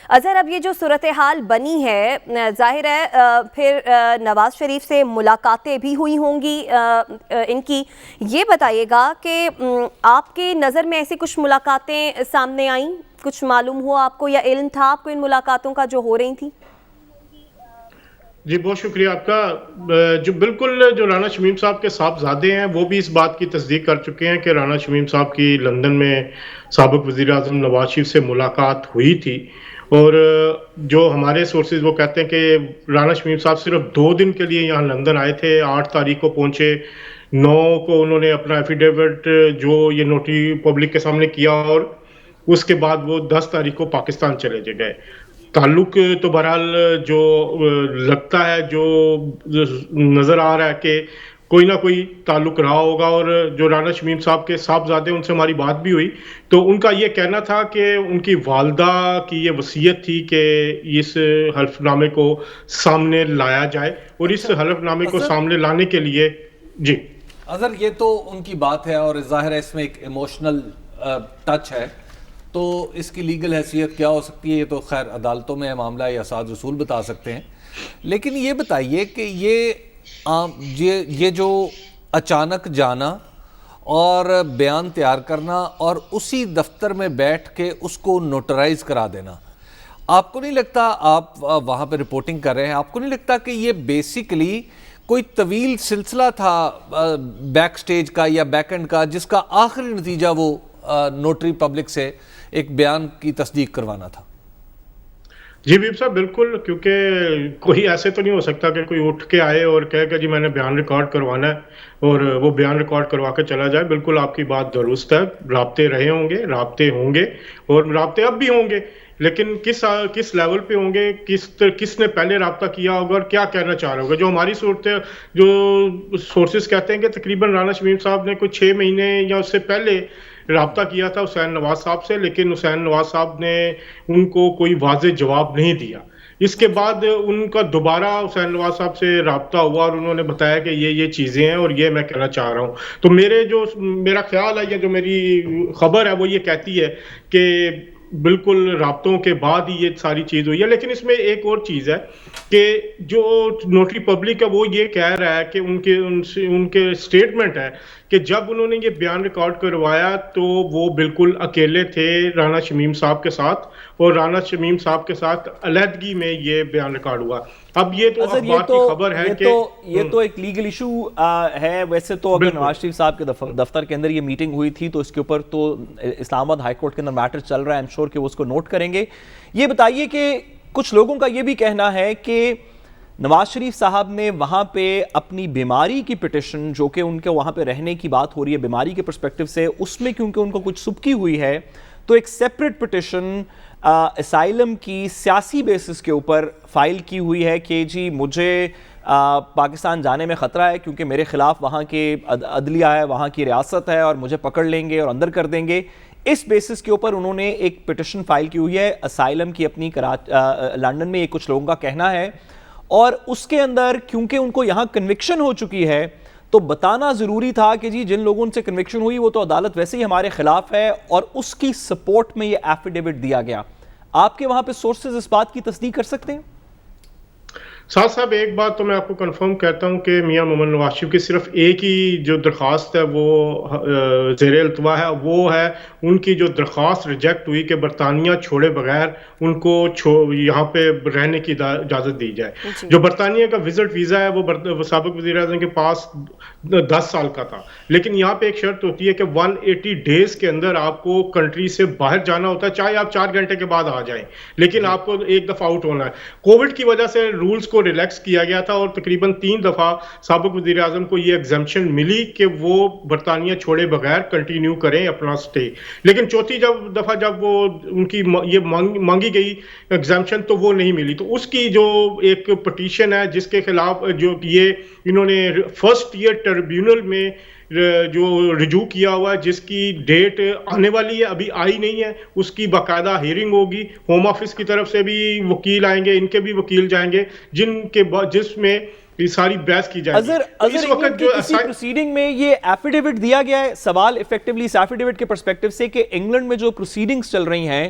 اظہر، اب یہ جو صورتحال بنی ہے، ظاہر ہے پھر نواز شریف سے ملاقاتیں بھی ہوئی ہوں گی ان کی. یہ بتائیے گا کہ آپ کے نظر میں ایسی کچھ ملاقاتیں سامنے آئیں، کچھ معلوم ہوا آپ کو یا علم تھا آپ کو ان ملاقاتوں کا جو ہو رہی تھیں؟ جی بہت شکریہ آپ کا. جو بالکل جو رانا شمیم صاحب کے صاحبزادے ہیں وہ بھی اس بات کی تصدیق کر چکے ہیں کہ رانا شمیم صاحب کی لندن میں سابق وزیر اعظم نواز شریف سے ملاقات ہوئی تھی. اور جو ہمارے سورسز وہ کہتے ہیں کہ رانا شمیم صاحب صرف 2 دن کے لیے یہاں لندن آئے تھے. 8 تاریخ کو پہنچے، 9 کو انہوں نے اپنا ایفیڈیوٹ جو یہ نوٹری پبلک کے سامنے کیا، اور اس کے بعد وہ 10 تاریخ کو پاکستان چلے گئے. تعلق تو بہرحال جو لگتا ہے، جو نظر آ رہا ہے کہ کوئی نہ کوئی تعلق رہا ہوگا. اور جو رانا شمیم صاحب کے صاحبزادے ان سے ہماری بات بھی ہوئی تو ان کا یہ کہنا تھا کہ ان کی والدہ کی یہ وصیت تھی کہ اس حلف نامے کو سامنے لایا جائے، اور اس حلف نامے کو سامنے لانے کے لیے جی اظہر یہ تو ان کی بات ہے اور ظاہر ہے اس میں ایک ایموشنل ٹچ ہے، تو اس کی لیگل حیثیت کیا ہو سکتی ہے یہ تو خیر عدالتوں میں معاملہ یا اساتذہ رسول بتا سکتے ہیں. لیکن یہ بتائیے کہ یہ جو اچانک جانا اور بیان تیار کرنا اور اسی دفتر میں بیٹھ کے اس کو نوٹرائز کرا دینا، آپ کو نہیں لگتا، آپ وہاں پہ رپورٹنگ کر رہے ہیں، آپ کو نہیں لگتا کہ یہ بیسیکلی کوئی طویل سلسلہ تھا بیک سٹیج کا یا بیک اینڈ کا، جس کا آخری نتیجہ وہ نوٹری پبلک سے ایک بیان کی تصدیق کروانا تھا؟ جی بیب صاحب بالکل، کیونکہ کوئی ایسے تو نہیں ہو سکتا کہ کوئی اٹھ کے آئے اور کہے کہ جی میں نے بیان ریکارڈ کروانا ہے اور وہ بیان ریکارڈ کروا کے چلا جائے. بالکل آپ کی بات درست ہے، رابطے رہے ہوں گے، رابطے ہوں گے اور رابطے اب بھی ہوں گے، لیکن کس لیول پہ ہوں گے، کس نے پہلے رابطہ کیا ہوگا اور کیا کہنا چاہ رہا ہوگا. جو ہماری جو سورسز کہتے ہیں کہ تقریباً رانا شمیم صاحب نے کوئی 6 مہینے یا اس سے پہلے رابطہ کیا تھا حسین نواز صاحب سے، لیکن حسین نواز صاحب نے ان کو کوئی واضح جواب نہیں دیا. اس کے بعد ان کا دوبارہ حسین نواز صاحب سے رابطہ ہوا اور انہوں نے بتایا کہ یہ چیزیں ہیں اور یہ میں کہنا چاہ رہا ہوں. تو میرا خیال ہے یا جو میری خبر ہے وہ یہ کہتی ہے کہ بالکل رابطوں کے بعد ہی یہ ساری چیز ہوئی ہے. لیکن اس میں ایک اور چیز ہے کہ جو نوٹری پبلک ہے وہ یہ کہہ رہا ہے کہ ان کے سٹیٹمنٹ ہے کہ جب انہوں نے یہ بیان ریکارڈ کروایا تو وہ بالکل اکیلے تھے رانا شمیم صاحب کے ساتھ، اور رانا شمیم صاحب کے ساتھ علیحدگی میں یہ بیان ریکارڈ ہوا. اب یہ تو اخبار کی خبر ہے کہ یہ تو ایک لیگل ایشو ہے. ویسے تو اگر نواز شریف صاحب کے دفتر کے اندر یہ میٹنگ ہوئی تھی تو اس کے اوپر تو اسلام آباد ہائی کورٹ کے اندر میٹر چل رہا ہے، ایم شور کہ وہ اس کو نوٹ کریں گے. یہ بتائیے کہ کچھ لوگوں کا یہ بھی کہنا ہے کہ نواز شریف صاحب نے وہاں پہ اپنی بیماری کی پٹیشن، جو کہ ان کے وہاں پہ رہنے کی بات ہو رہی ہے بیماری کے پرسپیکٹو سے، اس میں کیونکہ ان کو کچھ سبکی ہوئی ہے تو ایک سیپریٹ پٹیشن اسائلم کی سیاسی بیسس کے اوپر فائل کی ہوئی ہے کہ جی مجھے پاکستان جانے میں خطرہ ہے کیونکہ میرے خلاف وہاں کے عدلیہ ہے، وہاں کی ریاست ہے اور مجھے پکڑ لیں گے اور اندر کر دیں گے. اس بیسس کے اوپر انہوں نے ایک پٹیشن فائل کی ہوئی ہے اسائلم کی اپنی لندن میں، یہ کچھ لوگوں کا کہنا ہے. اور اس کے اندر کیونکہ ان کو یہاں کنوکشن ہو چکی ہے تو بتانا ضروری تھا کہ جی جن لوگوں سے کنوکشن ہوئی وہ تو عدالت ویسے ہی ہمارے خلاف ہے، اور اس کی سپورٹ میں یہ ایفیڈیوٹ دیا گیا. آپ کے وہاں پہ سورسز اس بات کی تصدیق کر سکتے ہیں؟ ساتھ صاحب ایک بات تو میں آپ کو کنفرم کہتا ہوں کہ میاں محمد نواز شریف کی صرف ایک ہی جو درخواست ہے وہ زیر التوا ہے، وہ ہے ان کی جو درخواست ریجیکٹ ہوئی کہ برطانیہ چھوڑے بغیر ان کو یہاں پہ رہنے کی اجازت دی جائے. جو برطانیہ کا وزٹ ویزا ہے وہ سابق وزیر اعظم کے پاس 10 سال کا تھا، لیکن یہاں پہ ایک شرط ہوتی ہے کہ 180 ڈیز کے اندر آپ کو کنٹری سے باہر جانا ہوتا ہے، چاہے آپ 4 گھنٹے کے بعد آ جائیں، لیکن آپ کو ایک دفعہ آؤٹ ہونا ہے. کووڈ کی وجہ سے رولز کو ریلیکس کیا گیا تھا اور تقریباً 3 دفعہ سابق وزیر اعظم کو یہ ایگزمپشن ملی کہ وہ برطانیہ چھوڑے بغیر کنٹینیو کریں اپنا سٹے. لیکن چوتھی دفعہ جب وہ ان کی یہ مانگی گئی ایگزمپشن تو وہ نہیں ملی. تو اس کی جو ایک پٹیشن ہے جس کے خلاف جو یہ انہوں نے فرسٹ ایئر ٹریبیونل میں جو رجوع کیا ہوا ہے، جس کی ڈیٹ آنے والی ہے، ابھی آئی نہیں ہے، اس کی باقاعدہ ہیئرنگ ہوگی. ہوم آفس کی طرف سے بھی وکیل آئیں گے، ان کے بھی وکیل جائیں گے جس میں یہ ساری بحث کی جائے گی. اس وقت جو کسی پروسیڈنگ میں یہ ایفیڈیوٹ دیا گیا ہے، سوال ایفیکٹولی اس ایفیڈیوٹ کے پرسپیکٹو سے کہ انگلینڈ میں جو پروسیڈنگز چل رہی ہیں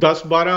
10, 12,